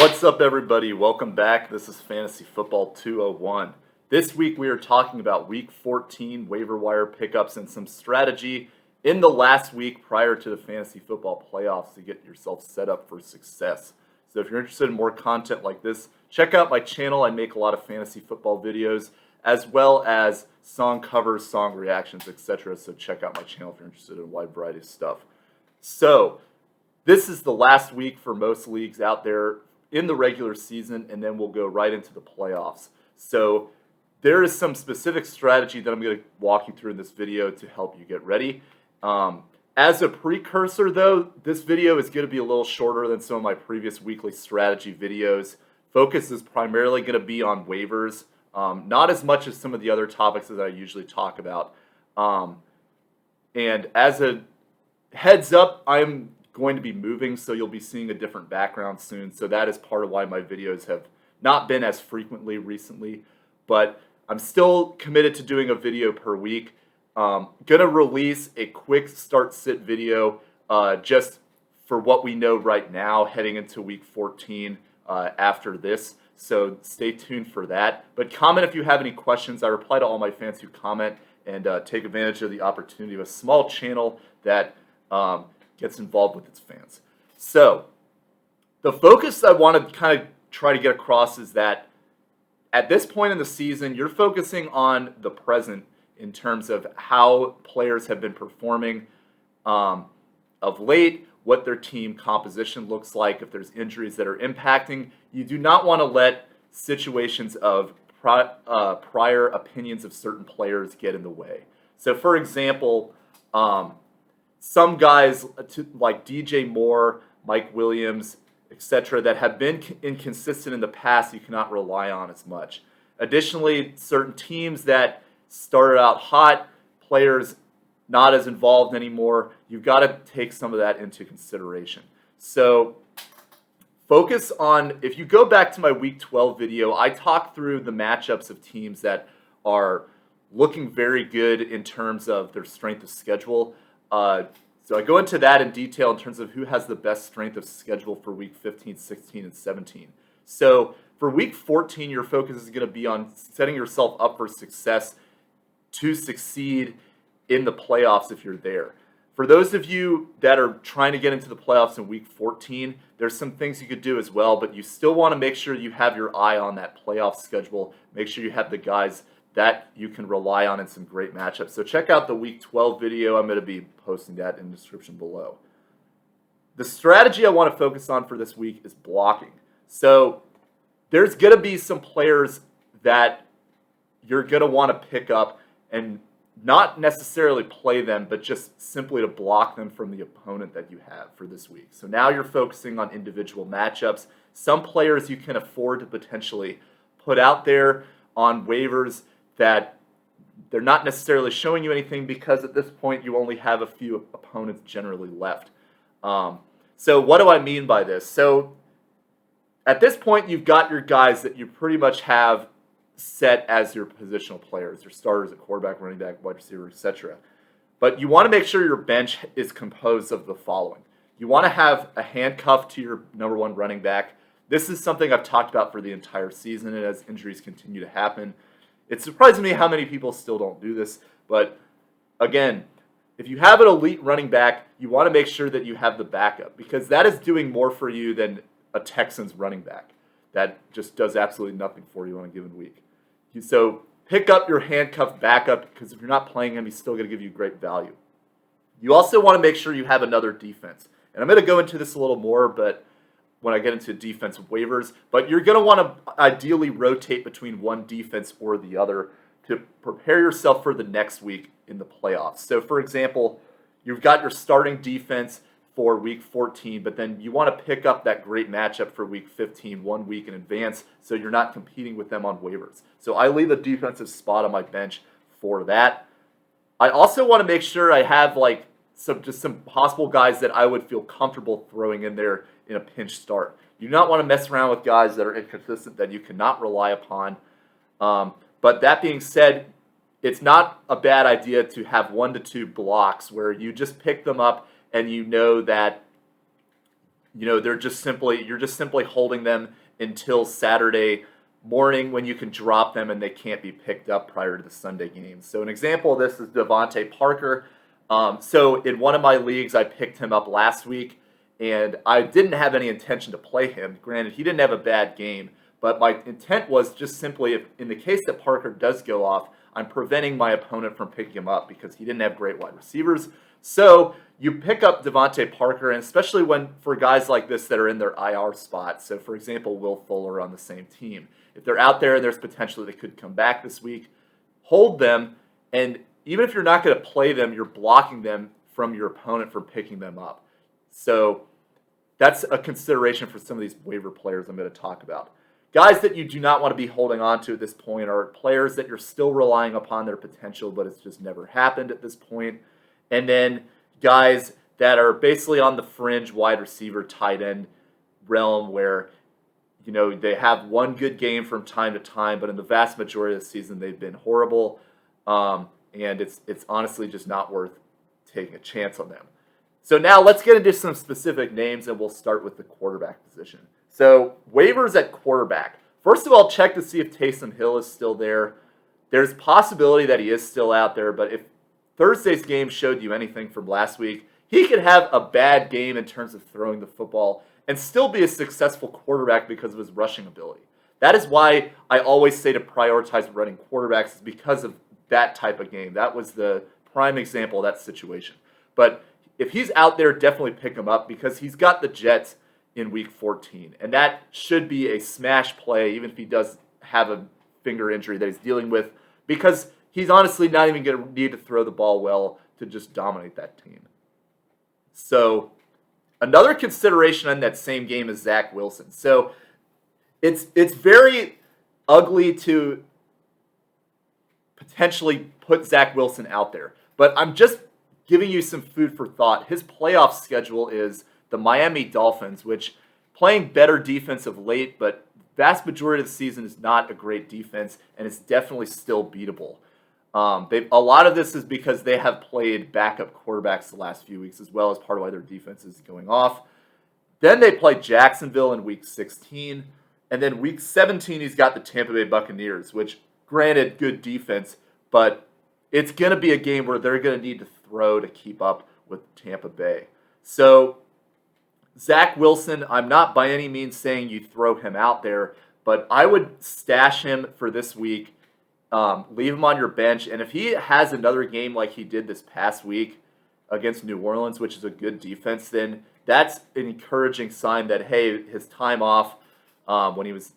What's up, everybody? Welcome back. This is Fantasy Football 201. This week we are talking about Week 14 waiver wire pickups and some strategy in the last week prior to the Fantasy Football playoffs to get yourself set up for success. So if you're interested in more content like this, check out my channel. I make a lot of fantasy football videos as well as song covers, song reactions, etc. So check out my channel if you're interested in a wide variety of stuff. So this is the last week for most leagues out there in the regular season, and then we'll go right into the playoffs. So there is some specific strategy that I'm going to walk you through in this video to help you get ready. As a precursor, though, this video is going to be a little shorter than some of my previous weekly strategy videos. Focus is primarily going to be on waivers, not as much as some of the other topics that I usually talk about. And as a heads up, I'm going to be moving, so you'll be seeing a different background soon. So that is part of why my videos have not been as frequently but I'm still committed to doing a video per week. Gonna release a quick start sit video just for what we know right now heading into week 14 after this. So stay tuned for that. But comment if you have any questions. I reply to all my fans who comment and take advantage of the opportunity of a small channel that gets involved with its fans. So the focus I want to kind of try to get across is that at this point in the season, you're focusing on the present in terms of how players have been performing of late, what their team composition looks like, if there's injuries that are impacting. You do not want to let situations of prior opinions of certain players get in the way. So for example, some guys like DJ Moore, Mike Williams, etc., that have been inconsistent in the past, you cannot rely on as much. Additionally, certain teams that started out hot, players not as involved anymore, you've got to take some of that into consideration. So focus on, if you go back to my Week 12 video, I talked through the matchups of teams that are looking very good in terms of their strength of schedule. So I go into that in detail in terms of who has the best strength of schedule for Week 15, 16, and 17. So for Week 14, your focus is going to be on setting yourself up for success to succeed in the playoffs if you're there. For those of you that are trying to get into the playoffs in Week 14, there's some things you could do as well, but you still want to make sure you have your eye on that playoff schedule. Make sure you have the guys that you can rely on in some great matchups. So check out the Week 12 video. I'm going to be posting that in the description below. The strategy I want to focus on for this week is blocking. So there's going to be some players that you're going to want to pick up and not necessarily play them, but just simply to block them from the opponent that you have for this week. So now you're focusing on individual matchups. Some players you can afford to potentially put out there on waivers that they're not necessarily showing you anything because at this point you only have a few opponents generally left. So what do I mean by this? So at this point you've got your guys that you pretty much have set as your positional players, your starters at quarterback, running back, wide receiver, etc. But you want to make sure your bench is composed of the following. You want to have a handcuff to your number one running back. This is something I've talked about for the entire season, and as injuries continue to happen, it surprises me how many people still don't do this. But again, if you have an elite running back, you want to make sure that you have the backup because that is doing more for you than a Texans running back that just does absolutely nothing for you on a given week. So pick up your handcuffed backup because if you're not playing him, he's still going to give you great value. You also want to make sure you have another defense. And I'm going to go into this a little more, but when I get into defensive waivers, but you're going to want to ideally rotate between one defense or the other to prepare yourself for the next week in the playoffs. So for example, you've got your starting defense for Week 14, but then you want to pick up that great matchup for Week 15 1 week in advance so you're not competing with them on waivers. So I leave a defensive spot on my bench for that. I also want to make sure I have like some possible guys that I would feel comfortable throwing in there in a pinch start. You do not want to mess around with guys that are inconsistent that you cannot rely upon. But that being said, it's not a bad idea to have 1 to 2 blocks where you just pick them up and you know that you're just simply holding them until Saturday morning when you can drop them and they can't be picked up prior to the Sunday game. So an example of this is Devontae Parker. So in one of my leagues, I picked him up last week, and I didn't have any intention to play him. Granted, he didn't have a bad game, but my intent was just simply, if in the case that Parker does go off, I'm preventing my opponent from picking him up because he didn't have great wide receivers. So you pick up Devontae Parker, and especially for guys like this that are in their IR spot. So for example, Will Fuller on the same team. If they're out there and there's potential they could come back this week, hold them, and even if you're not going to play them, you're blocking them from your opponent from picking them up. So that's a consideration for some of these waiver players I'm going to talk about. Guys that you do not want to be holding on to at this point are players that you're still relying upon their potential, but it's just never happened at this point. And then guys that are basically on the fringe wide receiver, tight end realm where they have one good game from time to time, but in the vast majority of the season they've been horrible. And it's honestly just not worth taking a chance on them. So now let's get into some specific names, and we'll start with the quarterback position. So waivers at quarterback. First of all, check to see if Taysom Hill is still there. There's possibility that he is still out there, but if Thursday's game showed you anything from last week, he could have a bad game in terms of throwing the football and still be a successful quarterback because of his rushing ability. That is why I always say to prioritize running quarterbacks, is because of that type of game. That was the prime example of that situation. But if he's out there, definitely pick him up because he's got the Jets in Week 14. And that should be a smash play, even if he does have a finger injury that he's dealing with, because he's honestly not even going to need to throw the ball well to just dominate that team. So another consideration on that same game is Zach Wilson. So it's very ugly to potentially put Zach Wilson out there. But I'm just giving you some food for thought. His playoff schedule is the Miami Dolphins, which playing better defense of late, but vast majority of the season is not a great defense, and it's definitely still beatable. A lot of this is because they have played backup quarterbacks the last few weeks, as well as part of why their defense is going off. Then they play Jacksonville in Week 16, and then Week 17 he's got the Tampa Bay Buccaneers, which granted, good defense, but it's going to be a game where they're going to need to throw to keep up with Tampa Bay. So Zach Wilson, I'm not by any means saying you throw him out there, but I would stash him for this week, leave him on your bench, and if he has another game like he did this past week against New Orleans, which is a good defense, then that's an encouraging sign that, hey, his time off when he was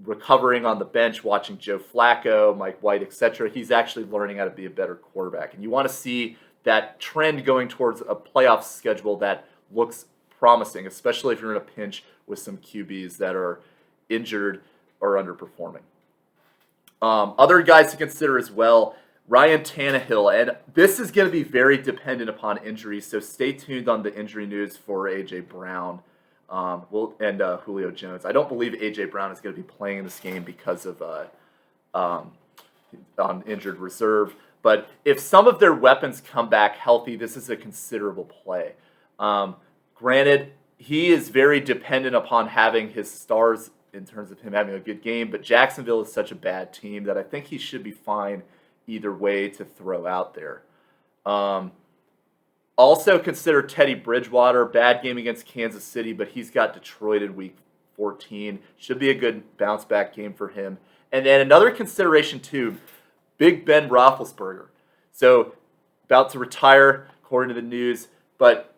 recovering on the bench, watching Joe Flacco, Mike White, etc., he's actually learning how to be a better quarterback. And you want to see that trend going towards a playoff schedule that looks promising, especially if you're in a pinch with some QBs that are injured or underperforming. Other guys to consider as well, Ryan Tannehill, and this is going to be very dependent upon injuries, so stay tuned on the injury news for A.J. Brown and Julio Jones. I don't believe A.J. Brown is going to be playing in this game because of on injured reserve, but if some of their weapons come back healthy, this is a considerable play. Granted, he is very dependent upon having his stars in terms of him having a good game, but Jacksonville is such a bad team that I think he should be fine either way to throw out there. Also consider Teddy Bridgewater. Bad game against Kansas City, but he's got Detroit in Week 14. Should be a good bounce back game for him. And then another consideration too, Big Ben Roethlisberger. So about to retire according to the news, but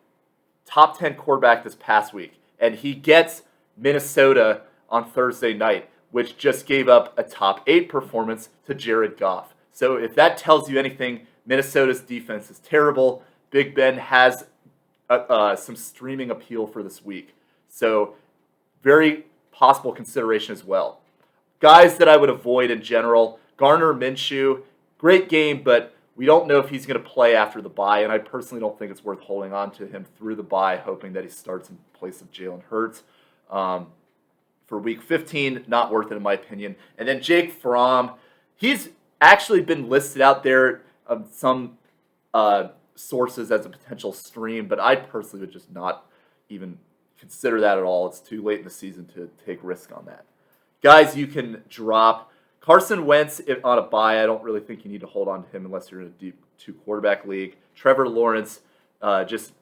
top 10 quarterback this past week. And he gets Minnesota on Thursday night, which just gave up a top 8 performance to Jared Goff. So if that tells you anything, Minnesota's defense is terrible. Big Ben has some streaming appeal for this week. So very possible consideration as well. Guys that I would avoid in general, Gardner Minshew, great game, but we don't know if he's going to play after the bye, and I personally don't think it's worth holding on to him through the bye, hoping that he starts in place of Jalen Hurts. For Week 15, not worth it in my opinion. And then Jake Fromm, he's actually been listed out there of some sources as a potential stream, but I personally would just not even consider that at all. It's too late in the season to take risk on that. Guys, you can drop Carson Wentz on a bye. I don't really think you need to hold on to him unless you're in a deep 2-quarterback league. Trevor Lawrence, just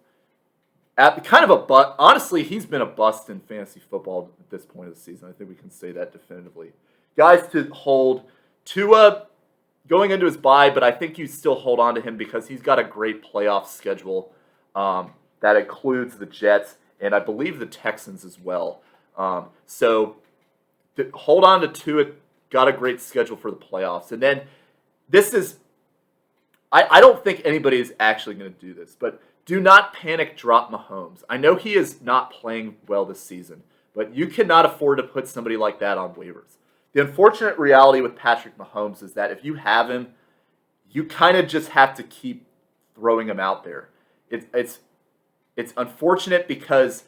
at kind of a bust. Honestly, he's been a bust in fantasy football at this point of the season. I think we can say that definitively. Guys to hold, Tua going into his bye, but I think you still hold on to him because he's got a great playoff schedule that includes the Jets and I believe the Texans as well. So hold on to Tua. Got a great schedule for the playoffs. And then this is, I don't think anybody is actually going to do this, but do not panic drop Mahomes. I know he is not playing well this season, but you cannot afford to put somebody like that on waivers. The unfortunate reality with Patrick Mahomes is that if you have him, you kind of just have to keep throwing him out there. It's unfortunate because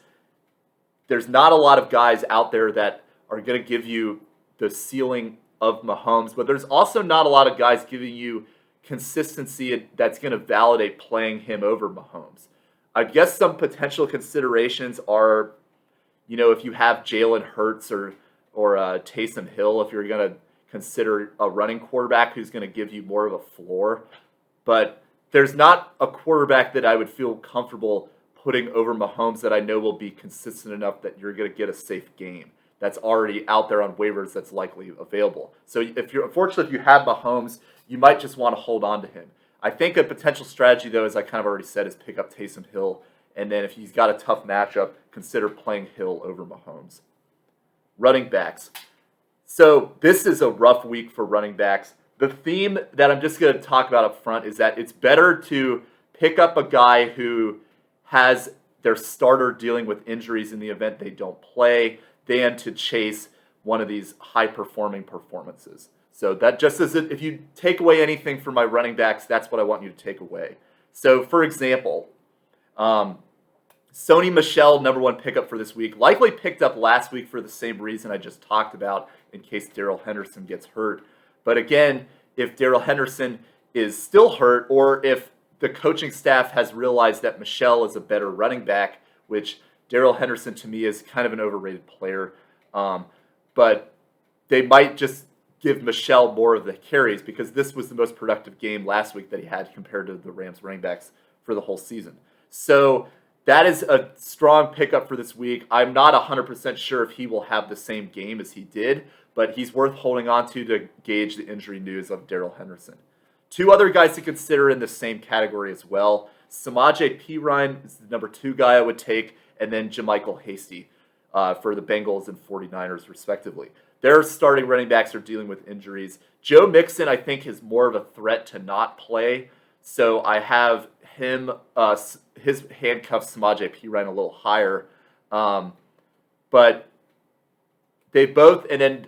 there's not a lot of guys out there that are going to give you the ceiling of Mahomes, but there's also not a lot of guys giving you consistency that's going to validate playing him over Mahomes. I guess some potential considerations are, if you have Jalen Hurts or Taysom Hill, if you're going to consider a running quarterback who's going to give you more of a floor. But there's not a quarterback that I would feel comfortable putting over Mahomes that I know will be consistent enough that you're going to get a safe game that's already out there on waivers that's likely available. So if you have Mahomes, you might just want to hold on to him. I think a potential strategy, though, as I kind of already said, is pick up Taysom Hill. And then if he's got a tough matchup, consider playing Hill over Mahomes. Running backs. So this is a rough week for running backs. The theme that I'm just going to talk about up front is that it's better to pick up a guy who has their starter dealing with injuries in the event they don't play than to chase one of these high-performing performances. So that just as if you take away anything from my running backs, that's what I want you to take away. So, for example, Sony Michel, number one pickup for this week, likely picked up last week for the same reason I just talked about in case Darrell Henderson gets hurt. But again, if Darrell Henderson is still hurt or if the coaching staff has realized that Michel is a better running back, which Darrell Henderson, to me, is kind of an overrated player. But they might just give Michel more of the carries because this was the most productive game last week that he had compared to the Rams running backs for the whole season. So that is a strong pickup for this week. I'm not 100% sure if he will have the same game as he did, but he's worth holding on to gauge the injury news of Darrell Henderson. Two other guys to consider in the same category as well. Samaje Perine is the number 2 guy I would take, and then JaMychal Hasty for the Bengals and 49ers, respectively. Their starting running backs are dealing with injuries. Joe Mixon, I think, is more of a threat to not play, so I have him, his handcuffs, Samaje Perine, a little higher. But they both, and then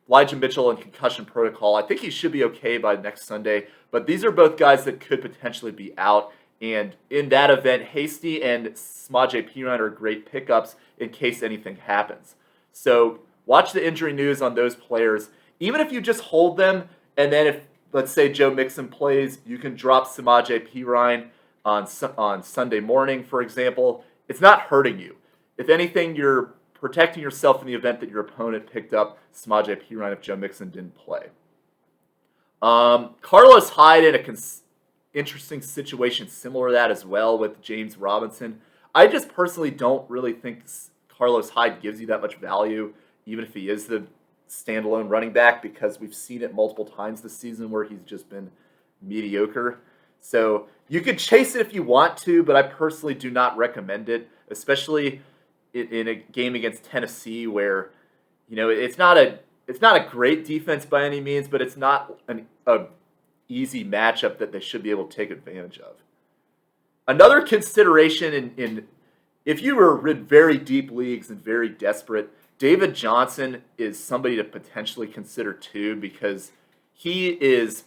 Elijah Mitchell in concussion protocol, I think he should be okay by next Sunday, but these are both guys that could potentially be out. And in that event, Hasty and Samaje Perine are great pickups in case anything happens. So watch the injury news on those players. Even if you just hold them, and then if, let's say, Joe Mixon plays, you can drop Samaje Perine on Sunday morning, for example. It's not hurting you. If anything, you're protecting yourself in the event that your opponent picked up Samaje Perine if Joe Mixon didn't play. Carlos Hyde in a interesting situation similar to that as well with James Robinson. I just personally don't really think Carlos Hyde gives you that much value, even if he is the standalone running back, because we've seen it multiple times this season where he's just been mediocre. So you could chase it if you want to, but I personally do not recommend it, especially in a game against Tennessee where, it's not a great defense by any means, but it's not a easy matchup that they should be able to take advantage of. Another consideration in if you were in very deep leagues and very desperate, David Johnson is somebody to potentially consider too, because he is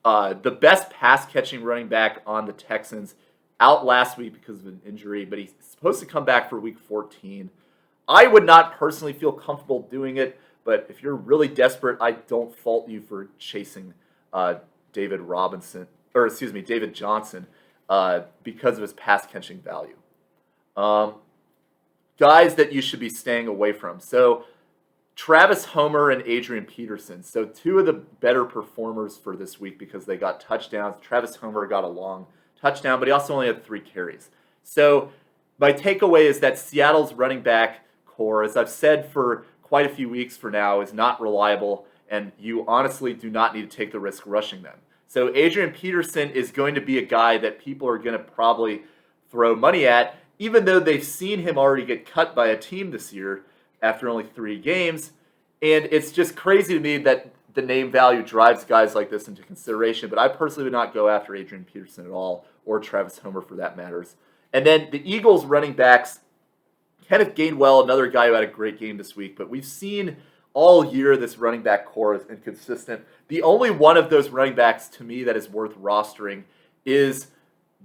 the best pass-catching running back on the Texans, out last week because of an injury, but he's supposed to come back for week 14. I would not personally feel comfortable doing it, but if you're really desperate, I don't fault you for chasing David Johnson because of his pass-catching value. guys that you should be staying away from. So Travis Homer and Adrian Peterson. So two of the better performers for this week because they got touchdowns. Travis Homer got a long touchdown, but he also only had 3 carries. So my takeaway is that Seattle's running back core, as I've said for quite a few weeks for now, is not reliable, and you honestly do not need to take the risk rushing them. So Adrian Peterson is going to be a guy that people are going to probably throw money at, even though they've seen him already get cut by a team this year after only 3 games. And it's just crazy to me that the name value drives guys like this into consideration. But I personally would not go after Adrian Peterson at all, or Travis Homer for that matters. And then the Eagles running backs, Kenneth Gainwell, another guy who had a great game this week. But we've seen all year this running back core is inconsistent. The only one of those running backs to me that is worth rostering is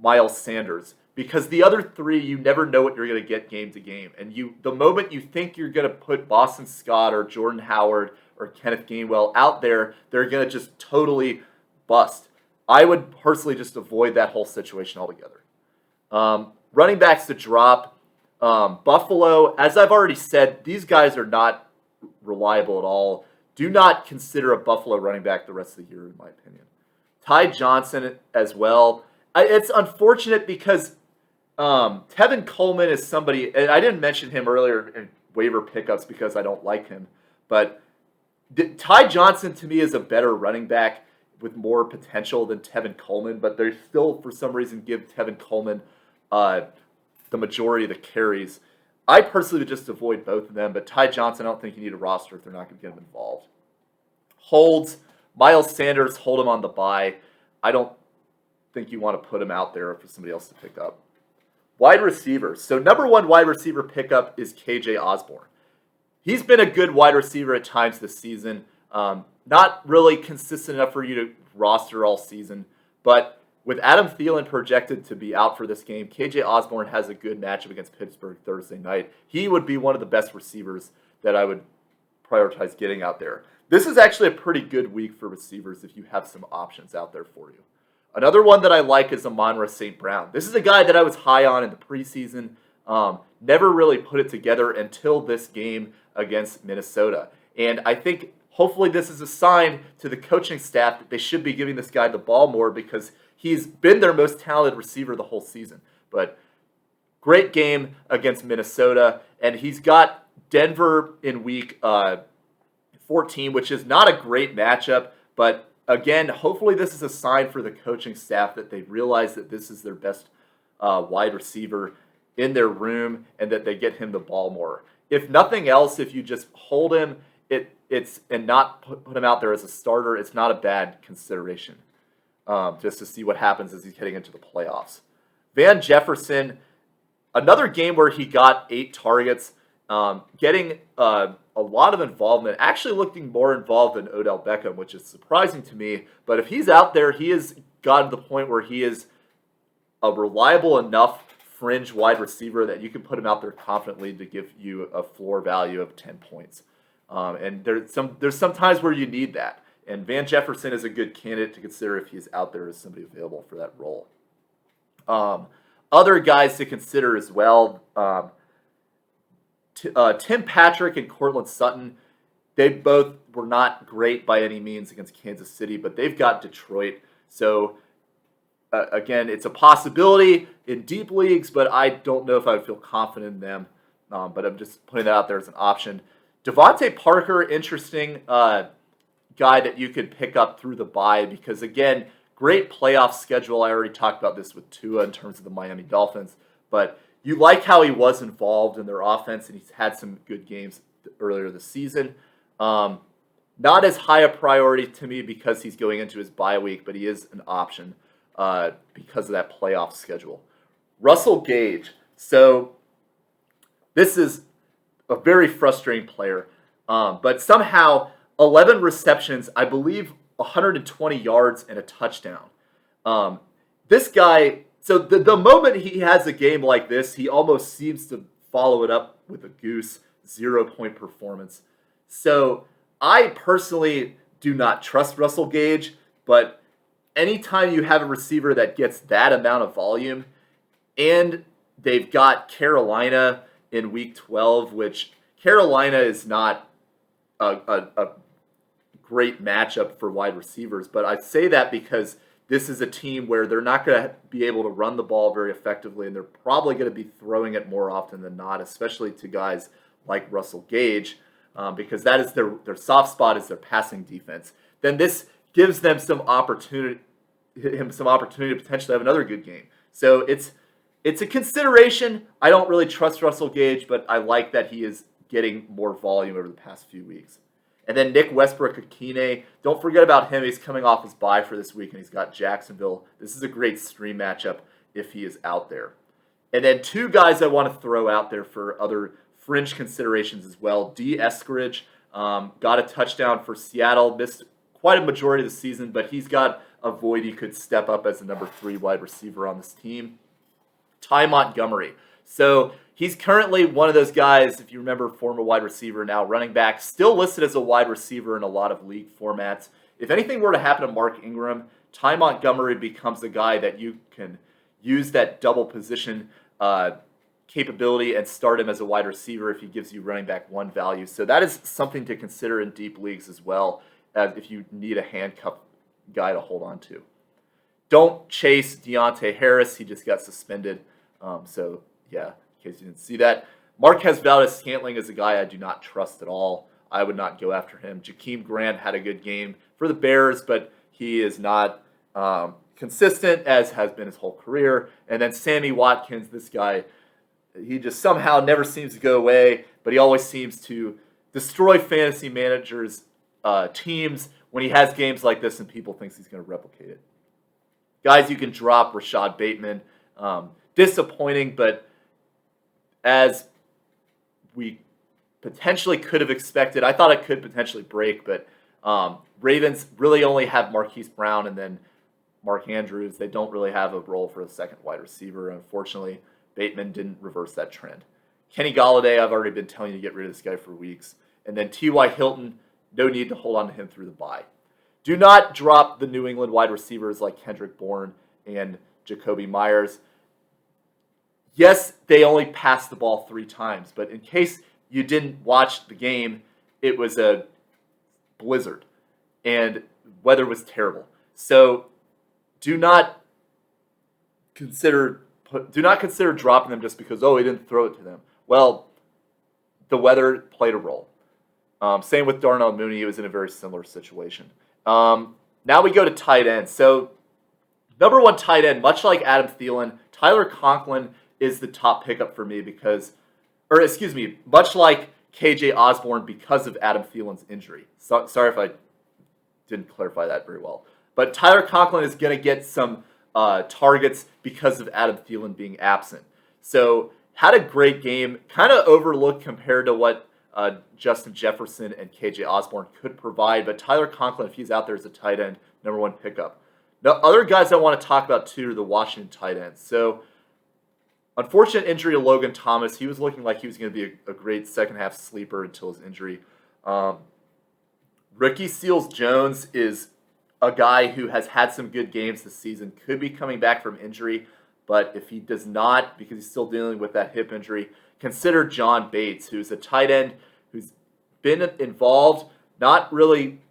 Miles Sanders. Because the other 3, you never know what you're going to get game to game. And the moment you think you're going to put Boston Scott or Jordan Howard or Kenneth Gainwell out there, they're going to just totally bust. I would personally just avoid that whole situation altogether. Running backs to drop. Buffalo, as I've already said, these guys are not reliable at all. Do not consider a Buffalo running back the rest of the year, in my opinion. Ty Johnson as well. It's unfortunate because Tevin Coleman is somebody, and I didn't mention him earlier in waiver pickups because I don't like him, but Ty Johnson to me is a better running back with more potential than Tevin Coleman, but they still, for some reason, give Tevin Coleman the majority of the carries. I personally would just avoid both of them, but Ty Johnson, I don't think you need a roster if they're not going to get him involved. Holds, Miles Sanders, hold him on the bye. I don't think you want to put him out there for somebody else to pick up. Wide receivers. So number 1 wide receiver pickup is KJ Osborn. He's been a good wide receiver at times this season. Not really consistent enough for you to roster all season, but with Adam Thielen projected to be out for this game, KJ Osborn has a good matchup against Pittsburgh Thursday night. He would be one of the best receivers that I would prioritize getting out there. This is actually a pretty good week for receivers if you have some options out there for you. Another one that I like is Amon-Ra St. Brown. This is a guy that I was high on in the preseason. Never really put it together until this game against Minnesota. And I think hopefully this is a sign to the coaching staff that they should be giving this guy the ball more because he's been their most talented receiver the whole season. But great game against Minnesota. And he's got Denver in week 14, which is not a great matchup. But again, hopefully this is a sign for the coaching staff that they realize that this is their best wide receiver in their room and that they get him the ball more. If nothing else, if you just hold him and not put him out there as a starter, it's not a bad consideration just to see what happens as he's heading into the playoffs. Van Jefferson, another game where he got 8 targets, getting a lot of involvement, actually looking more involved than Odell Beckham, which is surprising to me. But if he's out there, he has gotten to the point where he is a reliable enough fringe wide receiver that you can put him out there confidently to give you a floor value of 10 points. And there's some times where you need that. And Van Jefferson is a good candidate to consider if he's out there as somebody available for that role. Other guys to consider as well, Tim Patrick and Cortland Sutton, they both were not great by any means against Kansas City, but they've got Detroit. So, again, it's a possibility in deep leagues, but I don't know if I would feel confident in them. But I'm just putting that out there as an option. Devontae Parker, interesting guy that you could pick up through the bye because, again, great playoff schedule. I already talked about this with Tua in terms of the Miami Dolphins, but you like how he was involved in their offense, and he's had some good games earlier this season. Not as high a priority to me because he's going into his bye week, but he is an option because of that playoff schedule. Russell Gage. So this is a very frustrating player, but somehow 11 receptions, I believe 120 yards and a touchdown. This guy... So the moment he has a game like this, he almost seems to follow it up with a goose 0-point performance. So I personally do not trust Russell Gage, but anytime you have a receiver that gets that amount of volume, and they've got Carolina in Week 12, which Carolina is not a great matchup for wide receivers. But I say that because this is a team where they're not going to be able to run the ball very effectively, and they're probably going to be throwing it more often than not, especially to guys like Russell Gage, because that is their soft spot is their passing defense. Then this gives them some opportunity to potentially have another good game. So it's a consideration. I don't really trust Russell Gage, but I like that he is getting more volume over the past few weeks. And then Nick Westbrook-Ikhine, don't forget about him. He's coming off his bye for this week, and he's got Jacksonville. This is a great stream matchup if he is out there. And then two guys I want to throw out there for other fringe considerations as well. Eskridge got a touchdown for Seattle, missed quite a majority of the season, but he's got a void he could step up as the number 3 wide receiver on this team. Montgomery. So he's currently one of those guys, if you remember, former wide receiver, now running back, still listed as a wide receiver in a lot of league formats. If anything were to happen to Mark Ingram, Montgomery becomes the guy that you can use that double position capability and start him as a wide receiver if he gives you running back 1 value. So that is something to consider in deep leagues as well, if you need a handcuff guy to hold on to. Don't chase Deontay Harris. He just got suspended. So, yeah, in case you didn't see that. Marquez Valdez-Scantling is a guy I do not trust at all. I would not go after him. Jakeem Grant had a good game for the Bears, but he is not consistent, as has been his whole career. And then Sammy Watkins, this guy, he just somehow never seems to go away, but he always seems to destroy fantasy managers' teams when he has games like this and people think he's going to replicate it. Guys, you can drop Rashad Bateman. Disappointing, but as we potentially could have expected, I thought it could potentially break, but Ravens really only have Marquise Brown and then Mark Andrews. They don't really have a role for a second wide receiver. Unfortunately, Bateman didn't reverse that trend. Kenny Golladay, I've already been telling you to get rid of this guy for weeks. And then T.Y. Hilton, no need to hold on to him through the bye. Do not drop the New England wide receivers like Kendrick Bourne and Jacoby Myers. Yes, they only passed the ball 3 times, but in case you didn't watch the game, it was a blizzard, and weather was terrible. So do not consider dropping them just because, he didn't throw it to them. Well, the weather played a role. Same with Darnell Mooney. He was in a very similar situation. Now we go to tight end. So number 1 tight end, much like Adam Thielen, Tyler Conklin is the top pickup for me much like KJ Osborn because of Adam Thielen's injury. Sorry if I didn't clarify that very well. But Tyler Conklin is going to get some targets because of Adam Thielen being absent. So had a great game, kind of overlooked compared to what Justin Jefferson and KJ Osborn could provide. But Tyler Conklin, if he's out there as a tight end, number 1 pickup. Now, other guys I want to talk about too are the Washington tight ends. So unfortunate injury to Logan Thomas. He was looking like he was going to be a great second-half sleeper until his injury. Ricky Seals-Jones is a guy who has had some good games this season, could be coming back from injury, but if he does not, because he's still dealing with that hip injury, consider John Bates, who's a tight end who's been involved, not really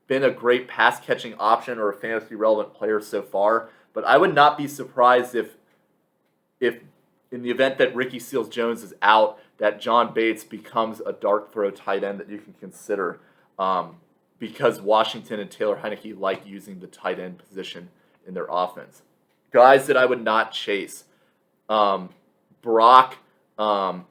been a great pass-catching option or a fantasy-relevant player so far, but I would not be surprised if in the event that Ricky Seals-Jones is out, that John Bates becomes a dart throw tight end that you can consider because Washington and Taylor Heineke like using the tight end position in their offense. Guys that I would not chase. Brock, I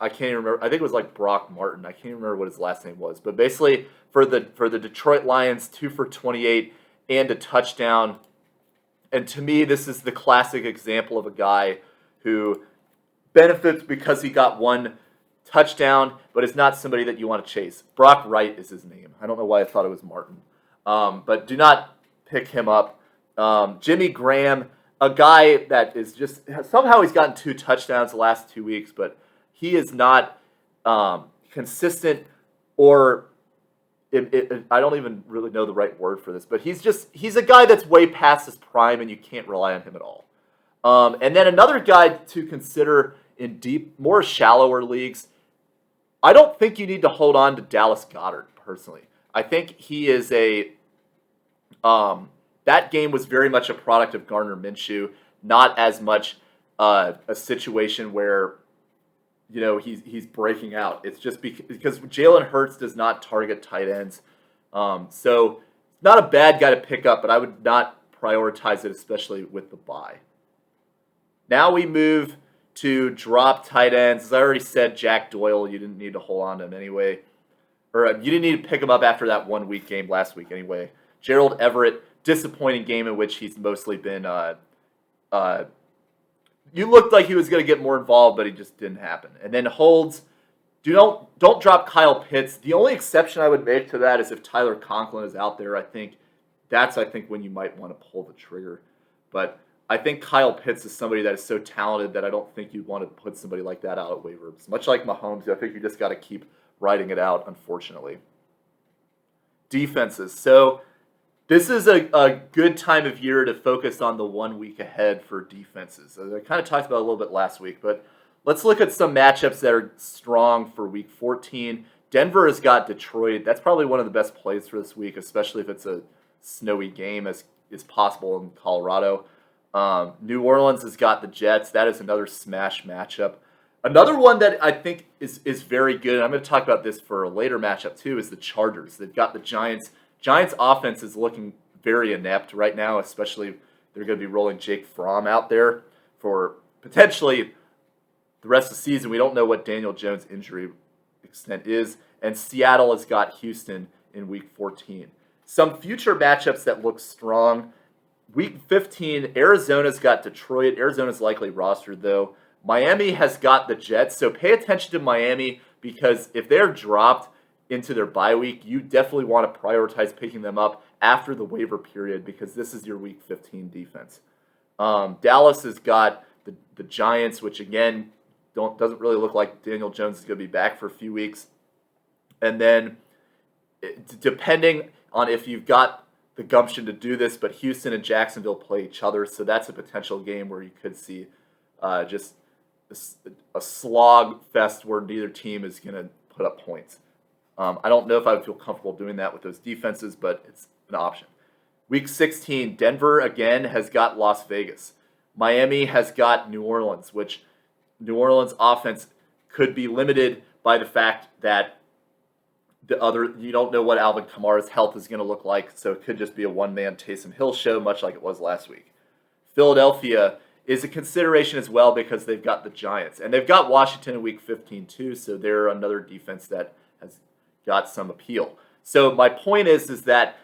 can't even remember. I think it was like Brock Martin. I can't remember what his last name was. But basically, for the Detroit Lions, 2 for 28 and a touchdown. And to me, this is the classic example of a guy who benefits because he got 1 touchdown, but is not somebody that you want to chase. Brock Wright is his name. I don't know why I thought it was Martin. But do not pick him up. Jimmy Graham, a guy that is just, somehow he's gotten 2 touchdowns the last 2 weeks, but he is not consistent or I don't even really know the right word for this, but he's a guy that's way past his prime and you can't rely on him at all. And then another guy to consider in more shallower leagues, I don't think you need to hold on to Dallas Goedert personally. I think he is that game was very much a product of Gardner Minshew, not as much a situation where he's breaking out. It's just because Jalen Hurts does not target tight ends, so not a bad guy to pick up, but I would not prioritize it, especially with the bye. Now we move to drop tight ends. As I already said, Jack Doyle, you didn't need to hold on to him anyway, or you didn't need to pick him up after that 1 week game last week anyway. Gerald Everett, disappointing game in which he's mostly been. You looked like he was going to get more involved, but it just didn't happen. And then holds. Don't drop Kyle Pitts. The only exception I would make to that is if Tyler Conklin is out there. I think when you might want to pull the trigger. But I think Kyle Pitts is somebody that is so talented that I don't think you'd want to put somebody like that out at waivers. Much like Mahomes, I think you just got to keep riding it out, unfortunately. Defenses. So this is a good time of year to focus on the 1 week ahead for defenses. I kind of talked about it a little bit last week, but let's look at some matchups that are strong for week 14. Denver has got Detroit. That's probably one of the best plays for this week, especially if it's a snowy game as is possible in Colorado. New Orleans has got the Jets. That is another smash matchup. Another one that I think is very good, and I'm going to talk about this for a later matchup too, is the Chargers. They've got the Giants. Giants offense is looking very inept right now, especially they're going to be rolling Jake Fromm out there for potentially the rest of the season. We don't know what Daniel Jones' injury extent is, and Seattle has got Houston in week 14. Some future matchups that look strong. Week 15, Arizona's got Detroit. Arizona's likely rostered, though. Miami has got the Jets, so pay attention to Miami because if they're dropped into their bye week, you definitely want to prioritize picking them up after the waiver period because this is your week 15 defense. Dallas has got the Giants, which again doesn't really look like Daniel Jones is going to be back for a few weeks. And then depending on if you've got the gumption to do this, but Houston and Jacksonville play each other, so that's a potential game where you could see just a slog fest where neither team is going to put up points. I don't know if I would feel comfortable doing that with those defenses, but it's an option. Week 16, Denver again has got Las Vegas. Miami has got New Orleans, which New Orleans offense could be limited by the fact that you don't know what Alvin Kamara's health is going to look like, so it could just be a one-man Taysom Hill show, much like it was last week. Philadelphia is a consideration as well because they've got the Giants, and they've got Washington in week 15 too, so they're another defense that has got some appeal. So my point is that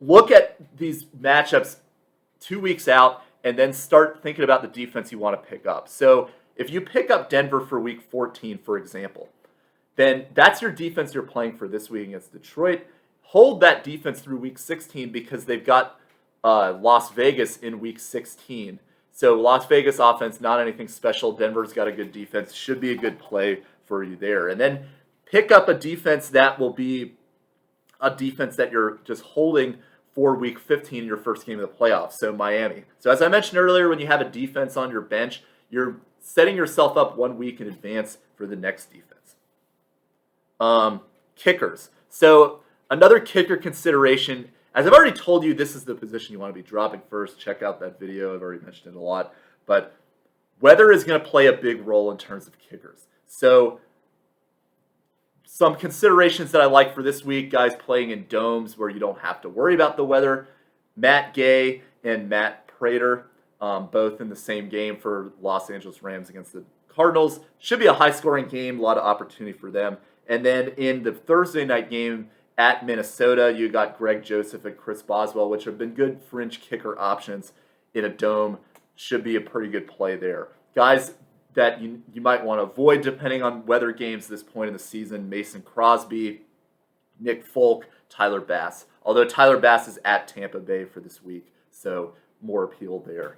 look at these matchups 2 weeks out and then start thinking about the defense you want to pick up. So if you pick up Denver for week 14, for example, then that's your defense you're playing for this week against Detroit. Hold that defense through week 16 because they've got Las Vegas in week 16. So Las Vegas offense, not anything special. Denver's got a good defense. Should be a good play for you there. And then pick up a defense that will be a defense that you're just holding for week 15 in your first game of the playoffs. So Miami. So as I mentioned earlier, when you have a defense on your bench, you're setting yourself up 1 week in advance for the next defense. Kickers. So another kicker consideration, as I've already told you, this is the position you want to be dropping first. Check out that video. I've already mentioned it a lot. But weather is going to play a big role in terms of kickers. So some considerations that I like for this week, guys playing in domes where you don't have to worry about the weather. Matt Gay and Matt Prater, both in the same game for Los Angeles Rams against the Cardinals. Should be a high-scoring game, a lot of opportunity for them. And then in the Thursday night game at Minnesota, you got Greg Joseph and Chris Boswell, which have been good fringe kicker options in a dome. Should be a pretty good play there. Guys that you might want to avoid depending on weather games at this point in the season, Mason Crosby, Nick Folk, Tyler Bass. Although Tyler Bass is at Tampa Bay for this week, so more appeal there.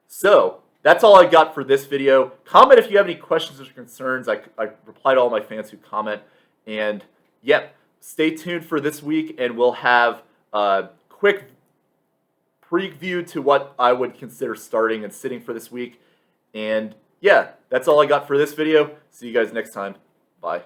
So that's all I got for this video. Comment if you have any questions or concerns. I reply to all my fans who comment. And yep, stay tuned for this week, and we'll have a quick preview to what I would consider starting and sitting for this week. And yeah, that's all I got for this video. See you guys next time. Bye.